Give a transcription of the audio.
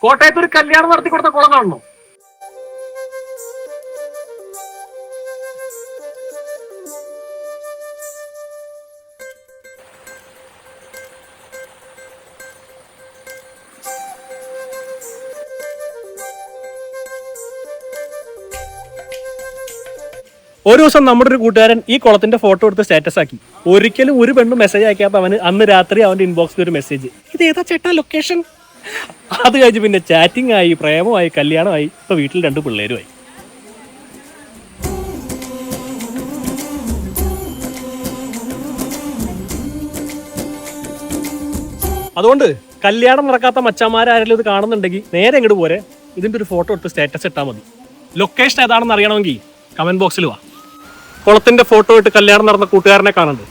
കോട്ടയത്ത് ഒരു കല്യാണം നടത്തി കൊടുത്ത കുളം കാണണോ? ഒരു ദിവസം നമ്മുടെ ഒരു കൂട്ടുകാരൻ ഈ കുളത്തിന്റെ ഫോട്ടോ എടുത്ത് സ്റ്റാറ്റസ് ആക്കി. ഒരിക്കലും ഒരു പെണ്ണും മെസ്സേജ് അയക്കാത്ത അവന് അന്ന് രാത്രി അവന്റെ ഇൻബോക്സിൽ ഒരു മെസ്സേജ്, ഇത് ഏതാ ചേട്ടാ ലൊക്കേഷൻ? അത് കഴിഞ്ഞ് പിന്നെ ചാറ്റിംഗ് ആയി, പ്രേമമായി, കല്യാണമായി, ഇപ്പൊ വീട്ടിൽ 2 പിള്ളേരുമായി. അതുകൊണ്ട് കല്യാണം നടക്കാത്ത മച്ചന്മാരാരെങ്കിലും ഇത് കാണുന്നുണ്ടെങ്കിൽ നേരെ ഇങ്ങോട്ട് പോരെ, ഇതിന്റെ ഒരു ഫോട്ടോ എടുത്ത് സ്റ്റാറ്റസ് ഇട്ടാൽ മതി. ലൊക്കേഷൻ ഏതാണെന്ന് അറിയണമെങ്കിൽ കമന്റ് ബോക്സിൽ വാ. കുളത്തിന്റെ ഫോട്ടോ ഇട്ട് കല്യാണം നടന്ന കൂട്ടുകാരനെ കാണണ്ടേ?